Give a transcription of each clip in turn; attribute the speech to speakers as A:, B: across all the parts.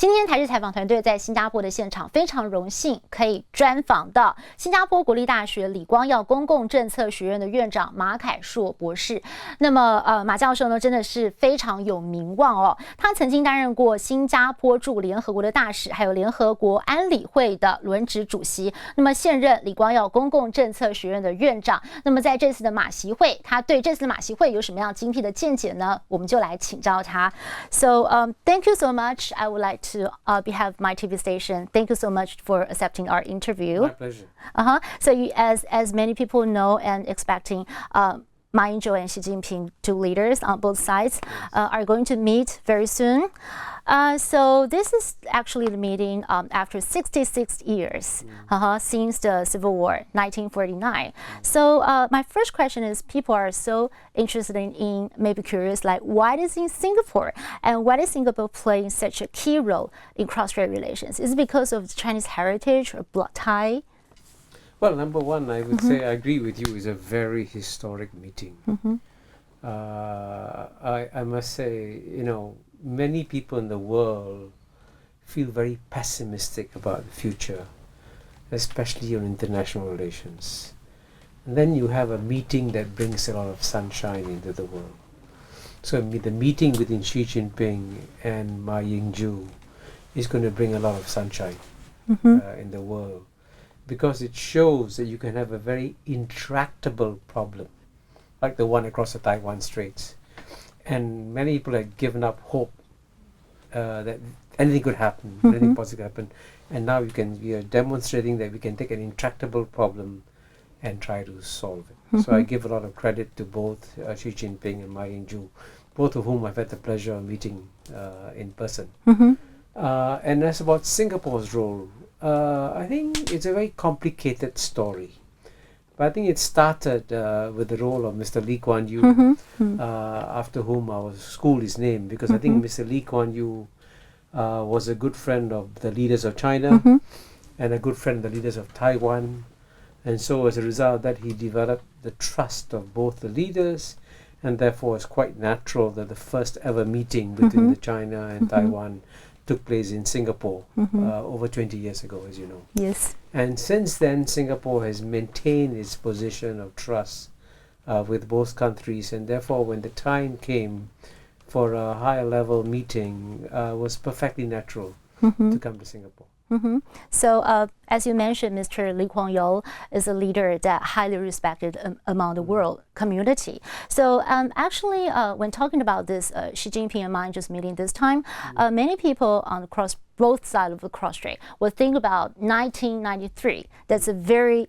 A: 今天台视采访团队在新加坡的现场，非常荣幸可以专访到新加坡国立大学李光耀公共政策学院的院长马凯硕博士。那么马教授呢，真的是非常有名望哦。他曾经担任过新加坡驻联合国的大使，还有联合国安理会的轮值主席。那么现任李光耀公共政策学院的院长。那么在这次的马习会，他对这次的马习会有什么样精辟的见解呢？我们就来请教他。So thank you so much. I would like to behalf of my TV station, thank you so much for accepting our interview.
B: My pleasure.
A: So you, as many people know and expecting, Ma Ying-jeou and Xi Jinping, two leaders on both sides, are going to meet very soon. So this is actually the meeting after 66 years since the Civil War, 1949. So my first question is, people are so interested in maybe curious, like why is in Singapore and why is Singapore playing such a key role in cross-strait relations? Is it because of Chinese heritage or blood tie?
B: Well, number one, I would say I agree with you. It's a very historic meeting. I must say, many people in the world feel very pessimistic about the future, especially on international relations. And then you have a meeting that brings a lot of sunshine into the world. So the meeting between Xi Jinping and Ma Ying-jeou is going to bring a lot of sunshine in the world, because it shows that you can have a very intractable problem, like the one across the Taiwan Straits. And many people have given up hope that anything could happen, anything possible could happen. And now we are demonstrating that we can take an intractable problem and try to solve it. So I give a lot of credit to both Xi Jinping and Ma Ying-jeou, both of whom I've had the pleasure of meeting in person. And as about Singapore's role, I think it's a very complicated story. But I think it started with the role of Mr. Lee Kuan Yew, after whom our school is named, because I think Mr. Lee Kuan Yew was a good friend of the leaders of China and a good friend of the leaders of Taiwan. And so as a result of that, he developed the trust of both the leaders, and therefore it's quite natural that the first ever meeting between the China and Taiwan took place in Singapore over 20 years ago, as you know.
A: Yes.
B: And since then, Singapore has maintained its position of trust with both countries, and therefore when the time came for a higher level meeting, was perfectly natural to come to Singapore.
A: So as you mentioned, Mr. Lee Kuan Yew is a leader that highly respected among the world community. So actually, when talking about this Xi Jinping and Ma Ying-jeou's meeting this time, many people on both sides of the cross-strait will think about 1993. That's a very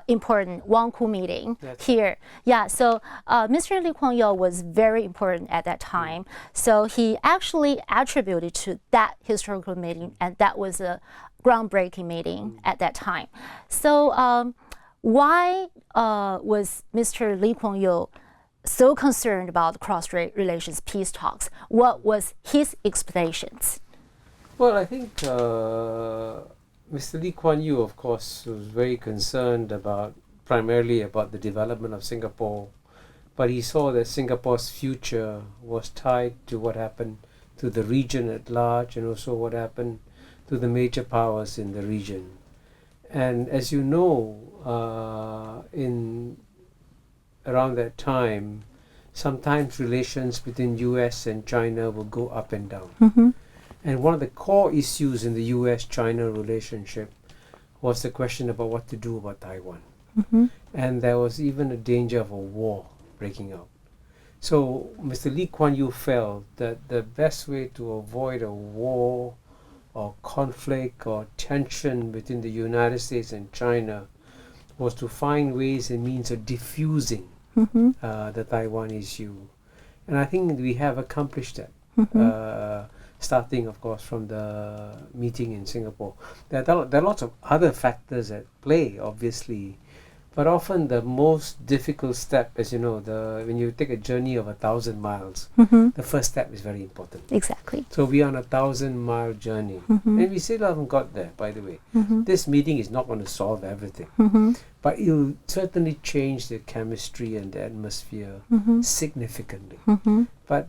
A: important Wangkou meeting here. Yeah, so Mr. Lee Kuan Yew was very important at that time. So he actually attributed to that historical meeting, and that was a groundbreaking meeting at that time. So why was Mr. Lee Kuan Yew so concerned about cross-strait relations peace talks? What was his expectations?
B: Well, I think Mr. Lee Kuan Yew, of course, was very concerned primarily about the development of Singapore, but he saw that Singapore's future was tied to what happened to the region at large, and also what happened to the major powers in the region. And as you know, around that time, sometimes relations between US and China will go up and down. And one of the core issues in the US-China relationship was the question about what to do about Taiwan. And there was even a danger of a war breaking out. So Mr. Lee Kuan Yew felt that the best way to avoid a war or conflict or tension between the United States and China was to find ways and means of diffusing the Taiwan issue. And I think we have accomplished that. Starting, of course, from the meeting in Singapore. There are lots of other factors at play, obviously, but often the most difficult step, as you know, when you take a journey of 1,000 miles, the first step is very important.
A: Exactly.
B: So we are on a 1,000-mile journey, and we still haven't got there, by the way. This meeting is not going to solve everything, but it will certainly change the chemistry and the atmosphere significantly. But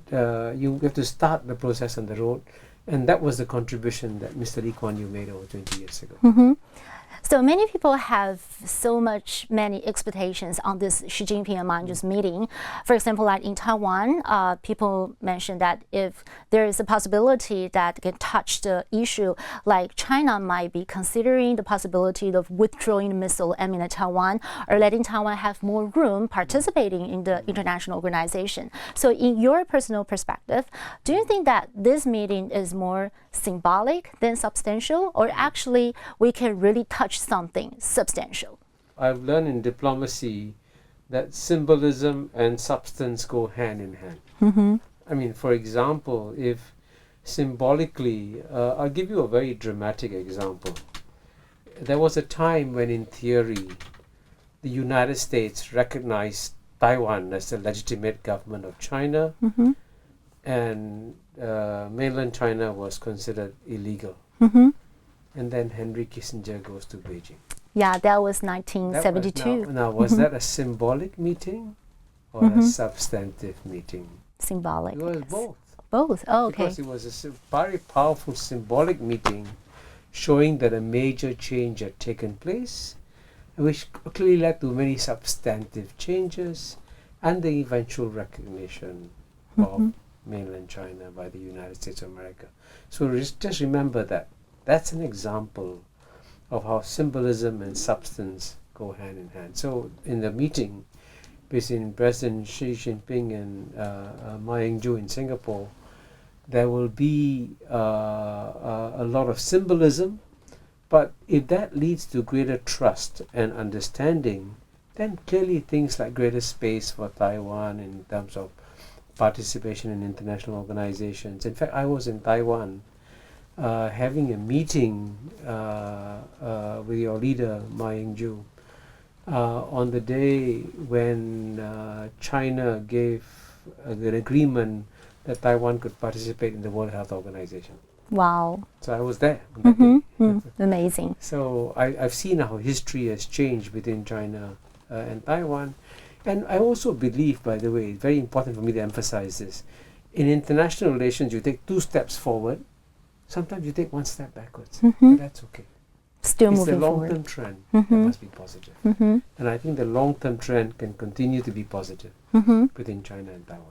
B: you have to start the process on the road, And that was the contribution that Mr. Lee Kuan Yew made over 20 years ago.
A: So many people have many expectations on this Xi Jinping and Ma Ying-jeou's meeting. For example, like in Taiwan, people mentioned that if there is a possibility that can touch the issue, like China might be considering the possibility of withdrawing missile aiming at Taiwan or letting Taiwan have more room participating in the international organization. So in your personal perspective, do you think that this meeting is more symbolic than substantial, or actually we can really touch something substantial?
B: I've learned in diplomacy that symbolism and substance go hand in hand. I mean, for example, if symbolically, I'll give you a very dramatic example. There was a time when, in theory, the United States recognized Taiwan as the legitimate government of China, and mainland China was considered illegal. And then Henry Kissinger goes to Beijing.
A: Yeah, that was 1972.
B: Now, was that a symbolic meeting or a substantive meeting?
A: Symbolic.
B: It was both.
A: Both. Oh, okay.
B: Because it was a very powerful symbolic meeting showing that a major change had taken place, which clearly led to many substantive changes and the eventual recognition of mainland China by the United States of America. So just remember that. That's an example of how symbolism and substance go hand in hand. So in the meeting between President Xi Jinping and Ma Ying-jeou in Singapore, there will be a lot of symbolism, but if that leads to greater trust and understanding, then clearly things like greater space for Taiwan in terms of participation in international organizations. In fact, I was in Taiwan having a meeting with your leader, Ma Ying-jeou, on the day when China gave an agreement that Taiwan could participate in the World Health Organization.
A: Wow.
B: So I was there on that day.
A: Amazing.
B: So I've seen how history has changed between China and Taiwan. And I also believe, by the way, it's very important for me to emphasize this, in international relations you take 2 steps forward, sometimes you take 1 step backwards, but that's okay.
A: Still
B: it's
A: moving
B: the long-term trend that must be positive. And I think the long-term trend can continue to be positive within China and Taiwan.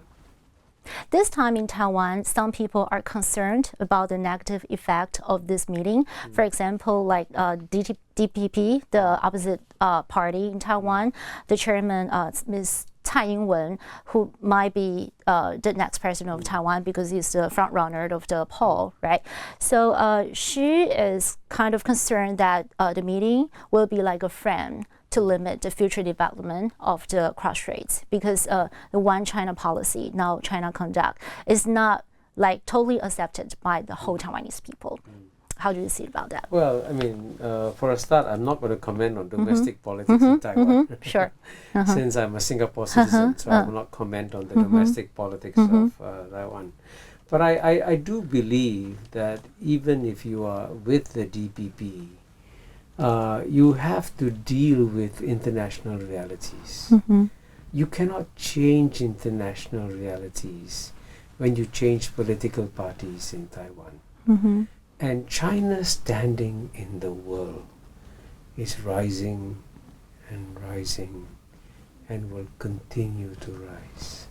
A: This time in Taiwan, some people are concerned about the negative effect of this meeting. For example, like DPP, the opposite party in Taiwan, the chairman, Ms. Tsai Ing-wen, who might be the next president of Taiwan because he's the front runner of the poll, right? So she is kind of concerned that the meeting will be like a frame to limit the future development of the cross straits, because the one China policy now China conduct is not like totally accepted by the whole Taiwanese people. How do you see about that?
B: Well, I mean, for a start, I'm not going to comment on domestic politics in Taiwan.
A: Sure.
B: Since I'm a Singapore citizen, so I will not comment on the domestic politics of Taiwan. But I do believe that even if you are with the DPP, you have to deal with international realities. You cannot change international realities when you change political parties in Taiwan. And China's standing in the world is rising and rising and will continue to rise.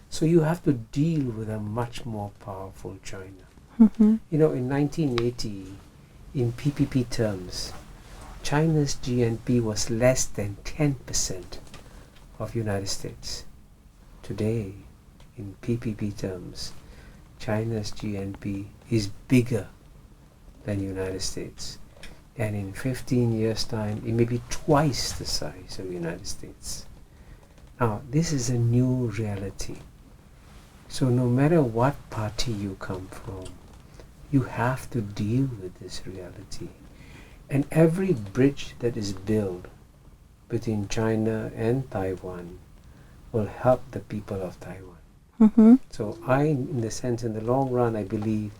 B: So you have to deal with a much more powerful China. You know, in 1980, in PPP terms, China's GNP was less than 10% of United States. Today, in PPP terms, China's GNP is bigger than United States. And in 15 years' time, it may be twice the size of the United States. Now, this is a new reality. So no matter what party you come from, you have to deal with this reality. And every bridge that is built between China and Taiwan will help the people of Taiwan. So in the long run, I believe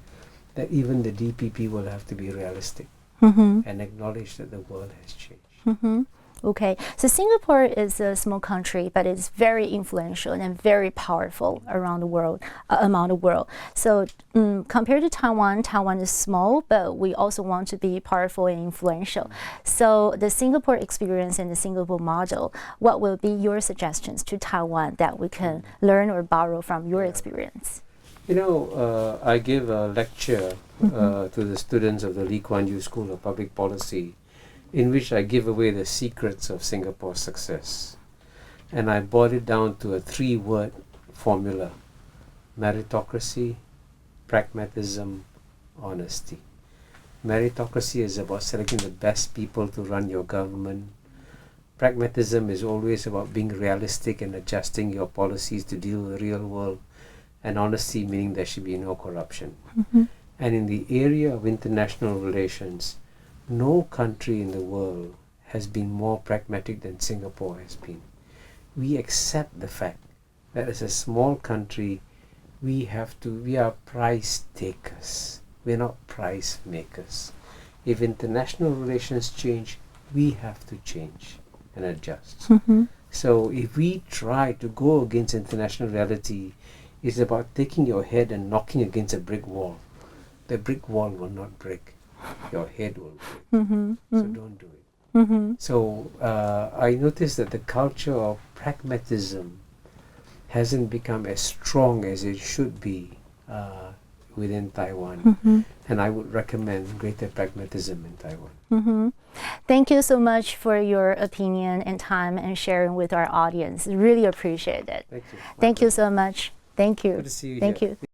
B: that even the DPP will have to be realistic and acknowledge that the world has changed.
A: Okay, so Singapore is a small country, but it's very influential and very powerful around the world, among the world. So compared to Taiwan, Taiwan is small, but we also want to be powerful and influential. So the Singapore experience and the Singapore model, what will be your suggestions to Taiwan that we can learn or borrow from your experience?
B: You know, I give a lecture to the students of the Lee Kuan Yew School of Public Policy, in which I give away the secrets of Singapore's success. And I boiled it down to a 3-word formula: meritocracy, pragmatism, honesty. Meritocracy is about selecting the best people to run your government. Pragmatism is always about being realistic and adjusting your policies to deal with the real world. And honesty meaning there should be no corruption. And in the area of international relations, no country in the world has been more pragmatic than Singapore has been. We accept the fact that as a small country, we are price takers. We're not price makers. If international relations change, we have to change and adjust. So if we try to go against international reality, it's about taking your head and knocking against a brick wall. The brick wall will not break. Your head will break. So don't do it. So I noticed that the culture of pragmatism hasn't become as strong as it should be within Taiwan. And I would recommend greater pragmatism in Taiwan.
A: Thank you so much for your opinion and time and sharing with our audience. Really appreciate it.
B: Thank you.
A: Thank you so much. Thank you.
B: Good to see you
A: Thank
B: here.
A: you.